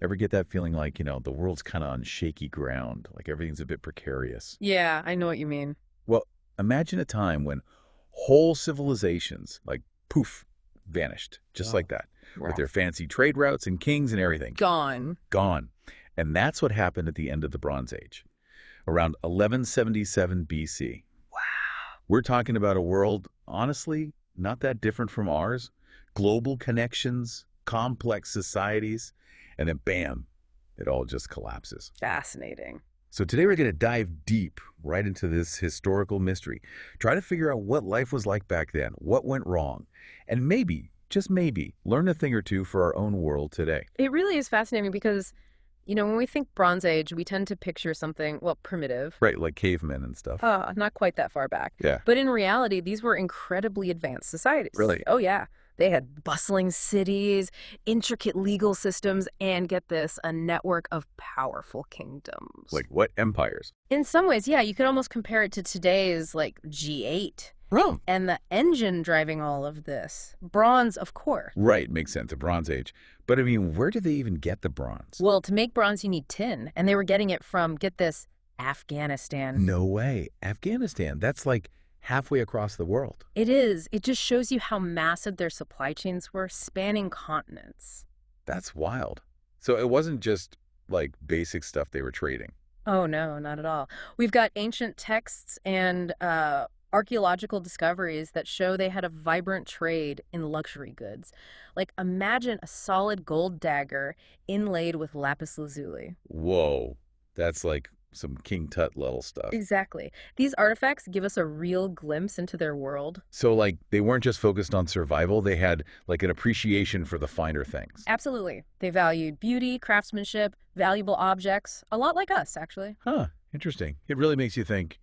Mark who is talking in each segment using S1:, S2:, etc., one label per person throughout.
S1: Ever get that feeling like, the world's kind of on shaky ground, like everything's a bit precarious?
S2: Yeah, I know what you mean.
S1: Well, imagine a time when whole civilizations, like poof, vanished, just like
S2: Oh,
S1: that, with
S2: wow.
S1: their fancy trade routes and kings and everything.
S2: Gone.
S1: Gone. And that's what happened at the end of the Bronze Age, around 1177 BC. We're talking about a world, honestly, not that different from ours. Global connections, complex societies, and then bam, it all just collapses.
S2: Fascinating.
S1: So today we're going to dive deep right into this historical mystery. Try to figure out what life was like back then, what went wrong, and maybe, just maybe, learn a thing or two for our own world today.
S2: It really is fascinating because, when we think Bronze Age, we tend to picture something, well, primitive.
S1: Right, like cavemen and stuff.
S2: Not quite that far back.
S1: Yeah.
S2: But in reality, these were incredibly advanced societies.
S1: Really?
S2: Oh, yeah. They had bustling cities, intricate legal systems, and get this, a network of powerful kingdoms.
S1: Like what empires?
S2: In some ways, yeah, you could almost compare it to today's, like, G8.
S1: Rome.
S2: And the engine driving all of this. Bronze, of course.
S1: Right, makes sense, the Bronze Age. But I mean, where did they even get the bronze?
S2: Well, to make bronze, you need tin. And they were getting it from, get this, Afghanistan.
S1: No way. Afghanistan, that's like halfway across the world.
S2: It is. It just shows you how massive their supply chains were, spanning continents.
S1: That's wild. So it wasn't just like basic stuff they were trading.
S2: Oh, no, not at all. We've got ancient texts and archaeological discoveries that show they had a vibrant trade in luxury goods. Like, imagine a solid gold dagger inlaid with lapis lazuli.
S1: Whoa, that's like some King Tut level stuff.
S2: Exactly. These artifacts give us a real glimpse into their world.
S1: So like they weren't just focused on survival, they had like an appreciation for the finer things.
S2: Absolutely. They valued beauty, craftsmanship, valuable objects, a lot like us, actually.
S1: Huh, interesting. It really makes you think,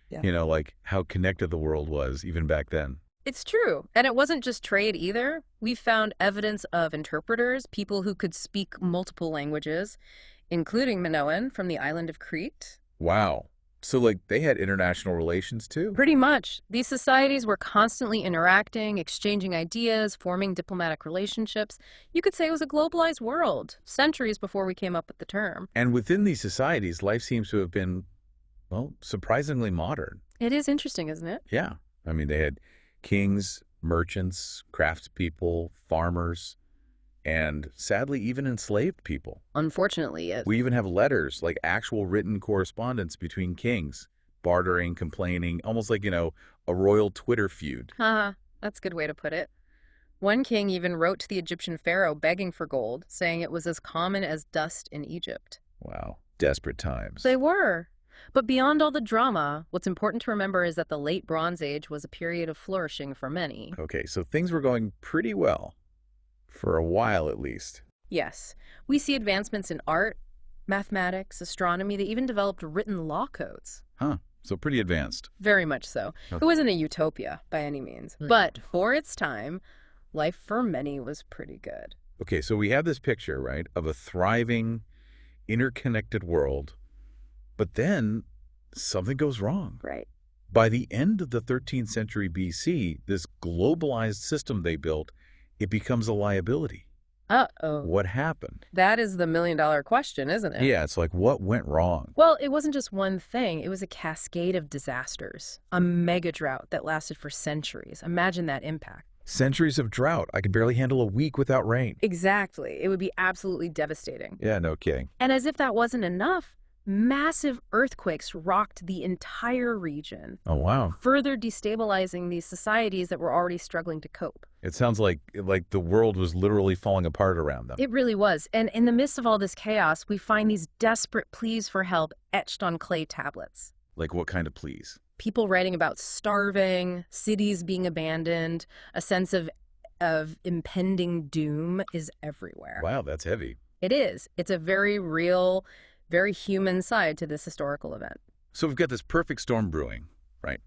S2: Yeah.
S1: like how connected the world was even back then.
S2: It's true. And it wasn't just trade either. We found evidence of interpreters, people who could speak multiple languages, including Minoan from the island of Crete.
S1: Wow. So like they had international relations too?
S2: Pretty much. These societies were constantly interacting, exchanging ideas, forming diplomatic relationships. You could say it was a globalized world, centuries before we came up with the term.
S1: And within these societies, life seems to have been, well, surprisingly modern.
S2: It is interesting, isn't it?
S1: Yeah. I mean, they had kings, merchants, craftspeople, farmers, and sadly, even enslaved people.
S2: Unfortunately, yes.
S1: We even have letters, like actual written correspondence between kings, bartering, complaining, almost like, a royal Twitter feud.
S2: Haha, that's a good way to put it. One king even wrote to the Egyptian pharaoh begging for gold, saying it was as common as dust in Egypt.
S1: Wow. Desperate times.
S2: They were. But beyond all the drama, what's important to remember is that the late Bronze Age was a period of flourishing for many.
S1: Okay, so things were going pretty well. For a while, at least.
S2: Yes, we see advancements in art, mathematics, astronomy. They even developed written law codes.
S1: Huh. So pretty advanced.
S2: Very much so. It
S1: Okay.
S2: wasn't a utopia by any means. But for its time, life for many was pretty good.
S1: Okay, so we have this picture, right, of a thriving, interconnected world. But then something goes wrong.
S2: Right.
S1: By the end of the 13th century BC, this globalized system they built, it becomes a liability.
S2: Uh-oh.
S1: What happened?
S2: That is the million-dollar question, isn't it?
S1: Yeah, it's like, what went wrong?
S2: Well, it wasn't just one thing. It was a cascade of disasters. A mega drought that lasted for centuries. Imagine that impact.
S1: Centuries of drought. I could barely handle a week without rain.
S2: Exactly. It would be absolutely devastating.
S1: Yeah, no kidding.
S2: And as if that wasn't enough, massive earthquakes rocked the entire region,
S1: Oh, wow.
S2: further destabilizing these societies that were already struggling to cope.
S1: It sounds like the world was literally falling apart around them.
S2: It really was. And in the midst of all this chaos, we find these desperate pleas for help etched on clay tablets.
S1: Like what kind of pleas?
S2: People writing about starving, cities being abandoned, a sense of impending doom is everywhere.
S1: Wow, that's heavy.
S2: It is. It's a very real, very human side to this historical event.
S1: So we've got this perfect storm brewing, right?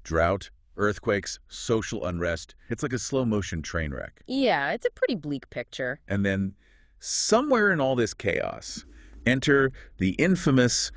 S1: Drought, earthquakes, social unrest. It's like a slow motion train wreck.
S2: Yeah, it's a pretty bleak picture.
S1: And then somewhere in all this chaos, enter the infamous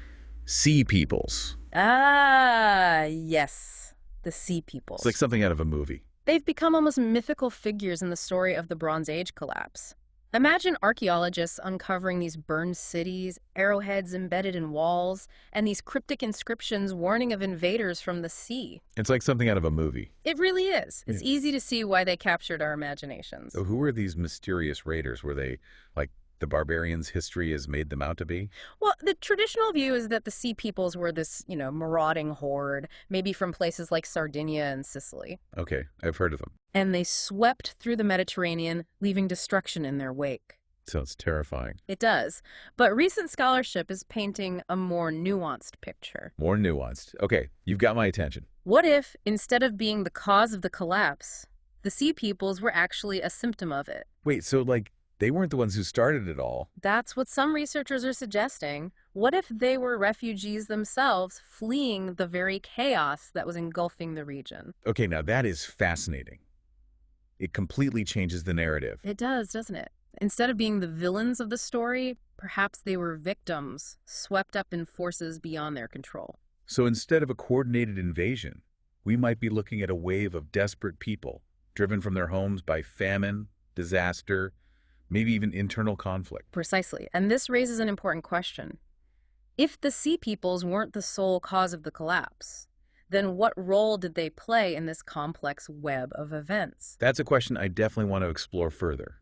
S1: Sea Peoples.
S2: Ah, yes. The Sea Peoples.
S1: It's like something out of a movie.
S2: They've become almost mythical figures in the story of the Bronze Age collapse. Imagine archaeologists uncovering these burned cities, arrowheads embedded in walls, and these cryptic inscriptions warning of invaders from the sea.
S1: It's like something out of a movie.
S2: It really is.
S1: Yeah.
S2: It's easy to see why they captured our imaginations.
S1: So who were these mysterious raiders? Were they like the barbarians history has made them out to be?
S2: Well, the traditional view is that the Sea Peoples were this, marauding horde, maybe from places like Sardinia and Sicily.
S1: Okay, I've heard of them.
S2: And they swept through the Mediterranean, leaving destruction in their wake.
S1: Sounds terrifying.
S2: It does. But recent scholarship is painting a more nuanced picture.
S1: More nuanced. Okay, you've got my attention.
S2: What if, instead of being the cause of the collapse, the Sea Peoples were actually a symptom of it?
S1: Wait, so like they weren't the ones who started it all.
S2: That's what some researchers are suggesting. What if they were refugees themselves fleeing the very chaos that was engulfing the region?
S1: Okay, now that is fascinating. It completely changes the narrative.
S2: It does, doesn't it? Instead of being the villains of the story, perhaps they were victims, swept up in forces beyond their control.
S1: So instead of a coordinated invasion, we might be looking at a wave of desperate people, driven from their homes by famine, disaster, maybe even internal conflict.
S2: Precisely. And this raises an important question. If the Sea Peoples weren't the sole cause of the collapse, then what role did they play in this complex web of events?
S1: That's a question I definitely want to explore further.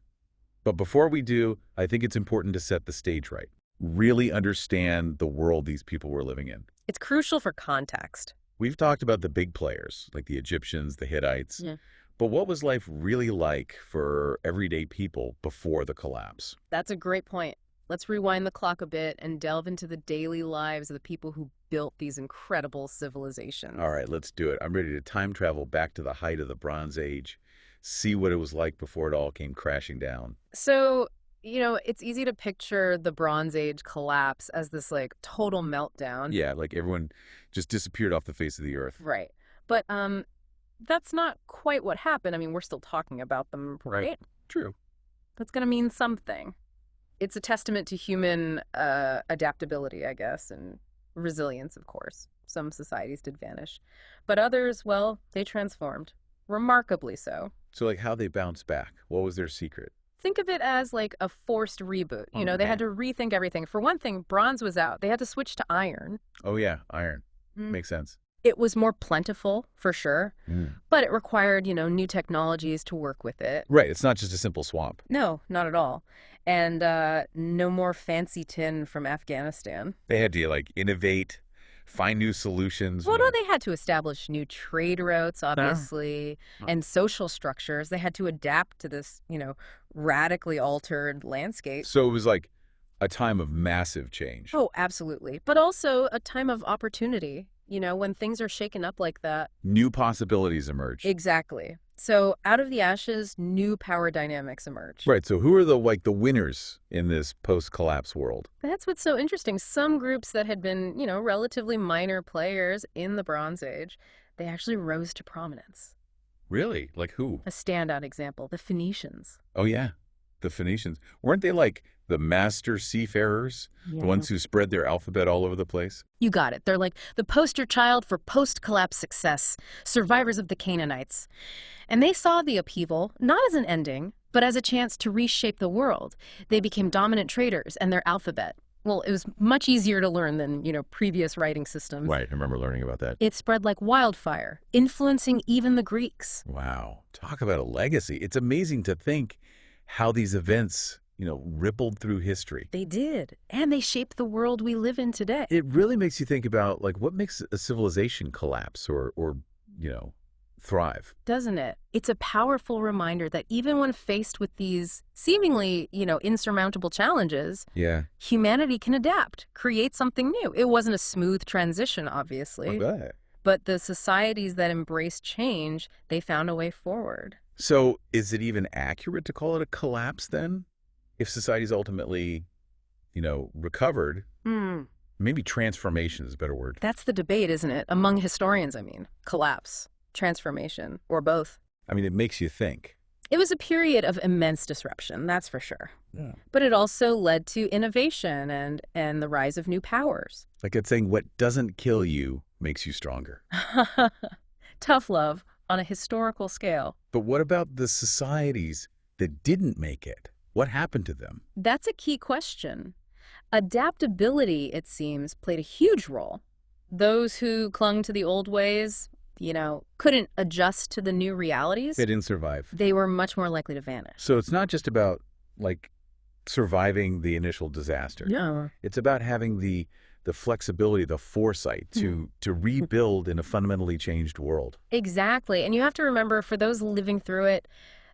S1: But before we do, I think it's important to set the stage right. Really understand the world these people were living in.
S2: It's crucial for context.
S1: We've talked about the big players, like the Egyptians, the Hittites.
S2: Yeah.
S1: But what was life really like for everyday people before the collapse?
S2: That's a great point. Let's rewind the clock a bit and delve into the daily lives of the people who built these incredible civilizations.
S1: All right, let's do it. I'm ready to time travel back to the height of the Bronze Age, see what it was like before it all came crashing down.
S2: So, it's easy to picture the Bronze Age collapse as this like total meltdown.
S1: Yeah, like everyone just disappeared off the face of the earth.
S2: Right. But that's not quite what happened. I mean, we're still talking about them, right?
S1: True.
S2: That's going to mean something. It's a testament to human adaptability, I guess, and resilience, of course. Some societies did vanish. But others, well, they transformed. Remarkably so.
S1: So like how they bounced back, what was their secret?
S2: Think of it as like a forced reboot.
S1: Oh,
S2: They had
S1: man.
S2: to rethink everything. For one thing, bronze was out. They had to switch to iron.
S1: Oh yeah, iron.
S2: Mm.
S1: Makes sense.
S2: It was more plentiful, for sure,
S1: Mm.
S2: but it required, new technologies to work with it.
S1: Right, it's not just a simple swap.
S2: No, not at all. And no more fancy tin from Afghanistan.
S1: They had to like innovate, find new solutions.
S2: Well, no, they had to establish new trade routes, obviously,
S1: Oh.
S2: and social structures. They had to adapt to this, radically altered landscape.
S1: So it was like a time of massive change.
S2: Oh, absolutely. But also a time of opportunity, when things are shaken up like that.
S1: New possibilities emerged.
S2: Exactly. So out of the ashes, new power dynamics emerge.
S1: Right, so who are the winners in this post-collapse world?
S2: That's what's so interesting. Some groups that had been, relatively minor players in the Bronze Age, they actually rose to prominence.
S1: Really? Like who?
S2: A standout example, the Phoenicians.
S1: Oh yeah, the Phoenicians. Weren't they like the master seafarers? The ones who spread their alphabet all over the place?
S2: You got it. They're like the poster child for post-collapse success, survivors of the Canaanites. And they saw the upheaval not as an ending, but as a chance to reshape the world. They became dominant traders and their alphabet. Well, it was much easier to learn than, previous writing systems.
S1: Right, I remember learning about that.
S2: It spread like wildfire, influencing even the Greeks.
S1: Wow, talk about a legacy. It's amazing to think how these events, rippled through history.
S2: They did. And they shaped the world we live in today.
S1: It really makes you think about like what makes a civilization collapse or thrive.
S2: Doesn't it? It's a powerful reminder that even when faced with these seemingly, insurmountable challenges,
S1: Yeah.
S2: humanity can adapt, create something new. It wasn't a smooth transition, obviously, but the societies that embraced change, they found a way forward.
S1: So is it even accurate to call it a collapse then? If societies ultimately, recovered, maybe transformation is a better word.
S2: That's the debate, isn't it? Among historians, I mean. Collapse, transformation, or both.
S1: I mean, it makes you think.
S2: It was a period of immense disruption, that's for sure.
S1: Yeah.
S2: But it also led to innovation and the rise of new powers.
S1: Like it's saying what doesn't kill you makes you stronger.
S2: Tough love on a historical scale.
S1: But what about the societies that didn't make it? What happened to them?
S2: That's a key question. Adaptability, it seems, played a huge role. Those who clung to the old ways, couldn't adjust to the new realities,
S1: They didn't survive.
S2: they were much more likely to vanish.
S1: So it's not just about, like, surviving the initial disaster.
S2: No.
S1: It's about having the flexibility, the foresight to rebuild in a fundamentally changed world.
S2: Exactly. And you have to remember, for those living through it,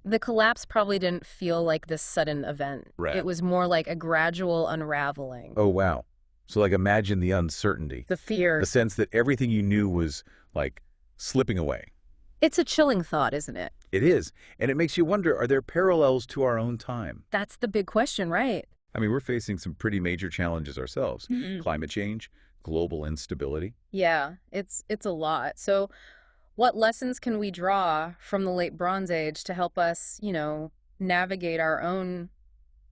S2: the collapse probably didn't feel like this sudden event.
S1: Right.
S2: It was more like a gradual unraveling.
S1: Oh, wow. So, like, imagine the uncertainty,
S2: The fear.
S1: the sense that everything you knew was, like, slipping away.
S2: It's a chilling thought, isn't it?
S1: It is. And it makes you wonder, are there parallels to our own time?
S2: That's the big question, right?
S1: I mean, we're facing some pretty major challenges ourselves.
S2: Mhm.
S1: Climate change, global instability.
S2: Yeah, it's a lot. So what lessons can we draw from the late Bronze Age to help us, navigate our own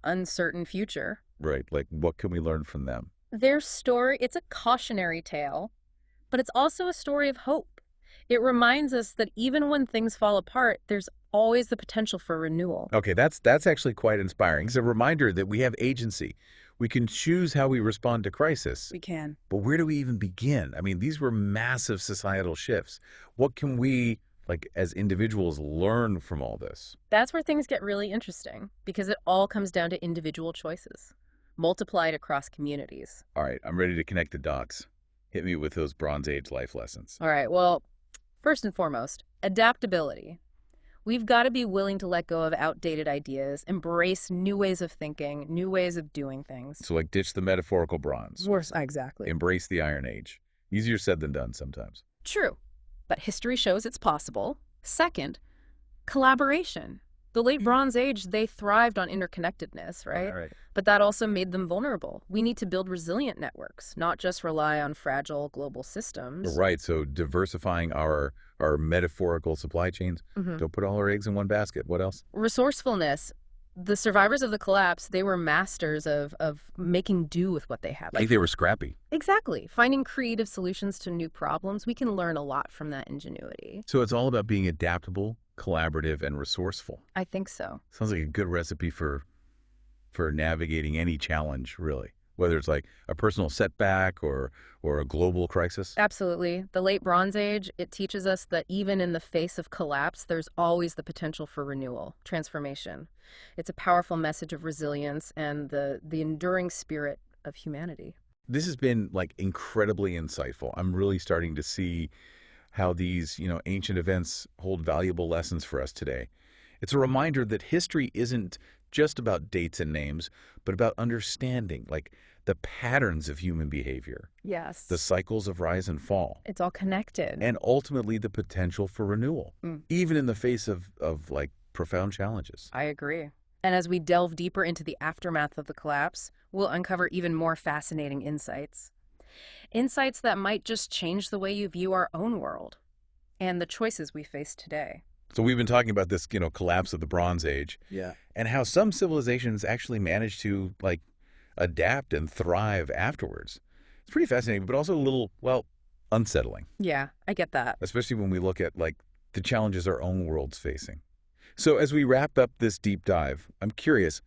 S2: uncertain future?
S1: Right. Like, what can we learn from them?
S2: Their story, it's a cautionary tale, but it's also a story of hope. It reminds us that even when things fall apart, there's always the potential for renewal.
S1: Okay, that's actually quite inspiring. It's a reminder that we have agency. We can choose how we respond to crisis.
S2: We can.
S1: But where do we even begin? I mean, these were massive societal shifts. What can we, like, as individuals, learn from all this?
S2: That's where things get really interesting, because it all comes down to individual choices, multiplied across communities.
S1: All right, I'm ready to connect the dots. Hit me with those Bronze Age life lessons.
S2: All right, well, first and foremost, adaptability. We've got to be willing to let go of outdated ideas, embrace new ways of thinking, new ways of doing things.
S1: So, like, ditch the metaphorical bronze.
S2: Worse, exactly.
S1: Embrace the Iron Age. Easier said than done sometimes.
S2: True, but history shows it's possible. Second, collaboration. The late Bronze Age, they thrived on interconnectedness, right?
S1: All right.
S2: But that also made them vulnerable. We need to build resilient networks, not just rely on fragile global systems.
S1: Right, so diversifying our metaphorical supply chains.
S2: Mhm.
S1: Don't put all our eggs in one basket. What else?
S2: Resourcefulness. The survivors of the collapse, they were masters of making do with what they had.
S1: Like they were scrappy.
S2: Exactly. Finding creative solutions to new problems. We can learn a lot from that ingenuity.
S1: So it's all about being adaptable, collaborative, and resourceful.
S2: I think so.
S1: Sounds like a good recipe for navigating any challenge, really. Whether it's like a personal setback or a global crisis.
S2: Absolutely. The late Bronze Age, it teaches us that even in the face of collapse, there's always the potential for renewal, transformation. It's a powerful message of resilience and the enduring spirit of humanity.
S1: This has been, like, incredibly insightful. I'm really starting to see how these, ancient events hold valuable lessons for us today. It's a reminder that history isn't just about dates and names, but about understanding, like, the patterns of human behavior,
S2: Yes.
S1: the cycles of rise and fall,
S2: It's all connected.
S1: and ultimately the potential for renewal, even in the face of like, profound challenges.
S2: I agree. And as we delve deeper into the aftermath of the collapse, we'll uncover even more fascinating insights. Insights that might just change the way you view our own world and the choices we face today.
S1: So we've been talking about this, collapse of the Bronze Age.
S3: Yeah.
S1: And how some civilizations actually managed to, like, adapt and thrive afterwards. It's pretty fascinating, but also a little, well, unsettling,
S2: Yeah, I get that.
S1: especially when we look at, like, the challenges our own world's facing. So as we wrap up this deep dive, I'm curious,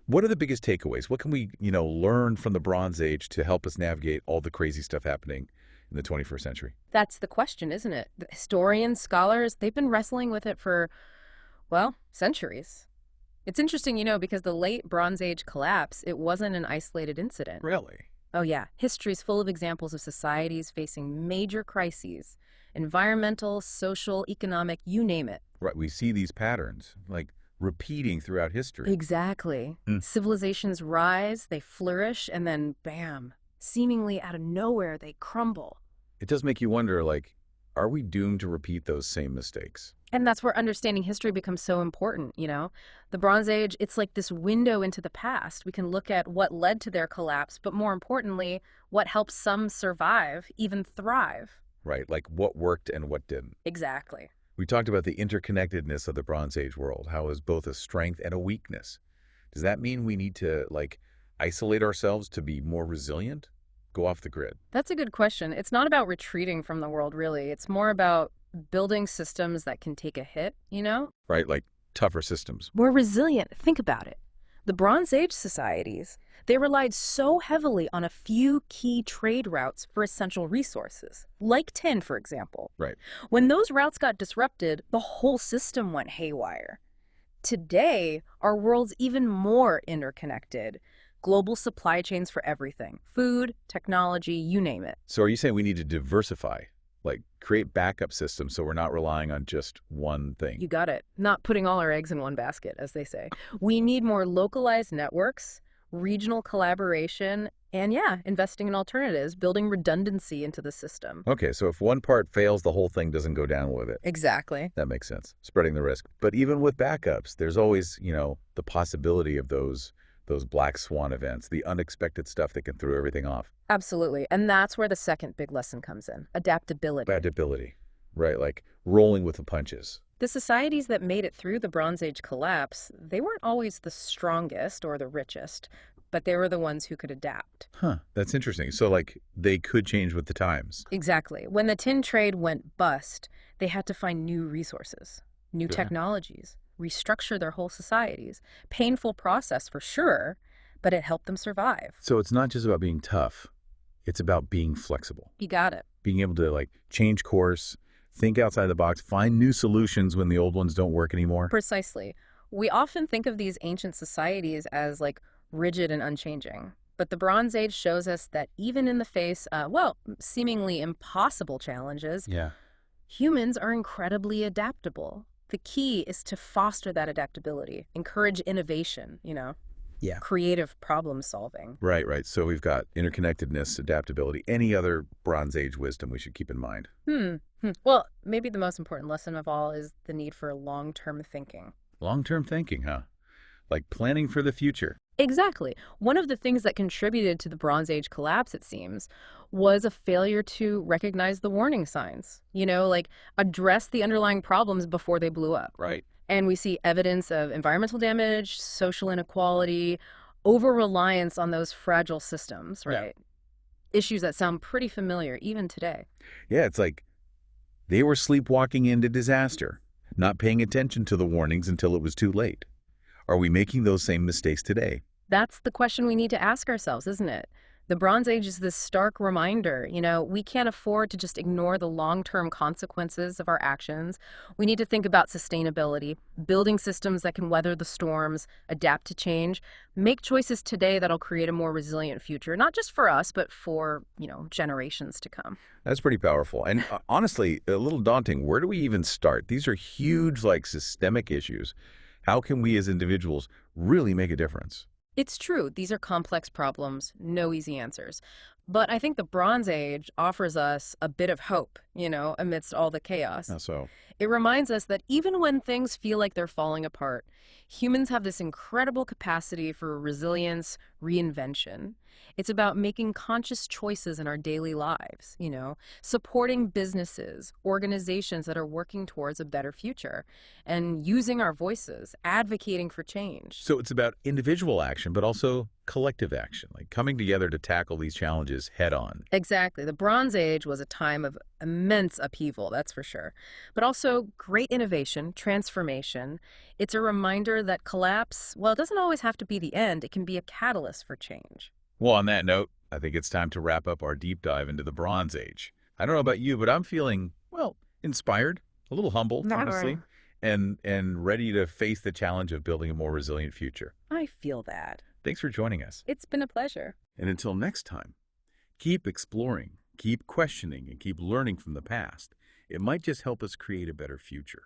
S1: what are the biggest takeaways? What can we, learn from the Bronze Age to help us navigate all the crazy stuff happening in the 21st century?
S2: That's the question, isn't it? The historians, scholars, they've been wrestling with it for, well, centuries. It's interesting, because the late Bronze Age collapse, it wasn't an isolated incident.
S1: Really?
S2: Oh, yeah. History's full of examples of societies facing major crises. Environmental, social, economic, you name it.
S1: Right. We see these patterns, like, repeating throughout history.
S2: Exactly.
S1: Mm.
S2: Civilizations rise, they flourish, and then bam, seemingly out of nowhere, they crumble.
S1: It does make you wonder, like, are we doomed to repeat those same mistakes?
S2: And that's where understanding history becomes so important, The Bronze Age, it's like this window into the past. We can look at what led to their collapse, but more importantly, what helped some survive, even thrive.
S1: Right, like what worked and what didn't.
S2: Exactly.
S1: We talked about the interconnectedness of the Bronze Age world, how it was both a strength and a weakness. Does that mean we need to, like, isolate ourselves to be more resilient? Go off the grid?
S2: That's a good question. It's not about retreating from the world, really. It's more about building systems that can take a hit,
S1: Right, like tougher systems.
S2: More resilient. Think about it. The Bronze Age societies, they relied so heavily on a few key trade routes for essential resources, like tin, for example.
S1: Right.
S2: When those routes got disrupted, the whole system went haywire. Today, our world's even more interconnected. Global supply chains for everything: food, technology, you name it.
S1: So are you saying we need to diversify, like create backup systems so we're not relying on just one thing?
S2: You got it. Not putting all our eggs in one basket, as they say. We need more localized networks, regional collaboration, and yeah, investing in alternatives, building redundancy into the system.
S1: Okay, so if one part fails, the whole thing doesn't go down with it.
S2: Exactly.
S1: That makes sense. Spreading the risk. But even with backups, there's always, the possibility of those black swan events, the unexpected stuff that can throw everything off.
S2: Absolutely. And that's where the second big lesson comes in: adaptability.
S1: Adaptability, right? Like rolling with the punches.
S2: The societies that made it through the Bronze Age collapse, they weren't always the strongest or the richest, but they were the ones who could adapt.
S1: Huh, that's interesting. So like they could change with the times.
S2: Exactly. When the tin trade went bust, they had to find new resources, new
S1: Yeah.
S2: technologies, restructure their whole societies. Painful process for sure, but it helped them survive.
S1: So it's not just about being tough. It's about being flexible,
S2: You got it.
S1: being able to like change course, think outside the box, find new solutions when the old ones don't work anymore.
S2: Precisely. We often think of these ancient societies as like rigid and unchanging. But the Bronze Age shows us that even in the face, seemingly impossible challenges,
S1: Yeah.
S2: humans are incredibly adaptable. The key is to foster that adaptability, encourage innovation,
S1: Yeah.
S2: creative problem solving.
S1: Right, right. So we've got interconnectedness, adaptability, any other Bronze Age wisdom we should keep in mind.
S2: Well, maybe the most important lesson of all is the need for long-term thinking.
S1: Long-term thinking, huh? Like planning for the future.
S2: Exactly. One of the things that contributed to the Bronze Age collapse, it seems, was a failure to recognize the warning signs. Like address the underlying problems before they blew up.
S1: Right.
S2: And we see evidence of environmental damage, social inequality, over-reliance on those fragile systems,
S1: Yeah.
S2: right? Issues that sound pretty familiar even today.
S1: Yeah, it's like they were sleepwalking into disaster, not paying attention to the warnings until it was too late. Are we making those same mistakes today?
S2: That's the question we need to ask ourselves, isn't it? The Bronze Age is this stark reminder, we can't afford to just ignore the long-term consequences of our actions. We need to think about sustainability, building systems that can weather the storms, adapt to change, make choices today that'll create a more resilient future, not just for us, but for, generations to come.
S1: That's pretty powerful. And honestly, a little daunting. Where do we even start? These are huge, like systemic issues. How can we as individuals really make a difference?
S2: It's true, these are complex problems, no easy answers. But I think the Bronze Age offers us a bit of hope, amidst all the chaos.
S1: So,
S2: It reminds us that even when things feel like they're falling apart, humans have this incredible capacity for resilience, reinvention. It's about making conscious choices in our daily lives, supporting businesses, organizations that are working towards a better future, and using our voices, advocating for change.
S1: so it's about individual action, but also collective action, like coming together to tackle these challenges head on.
S2: Exactly. The Bronze Age was a time of immense upheaval, that's for sure. But also great innovation, transformation. It's a reminder that collapse, well, it doesn't always have to be the end. It can be a catalyst for change.
S1: Well, on that note, I think it's time to wrap up our deep dive into the Bronze Age. I don't know about you, but I'm feeling, inspired, a little humbled, honestly, and ready to face the challenge of building a more resilient future.
S2: I feel that.
S1: Thanks for joining us.
S2: It's been a pleasure.
S1: And until next time, keep exploring, keep questioning, and keep learning from the past. It might just help us create a better future.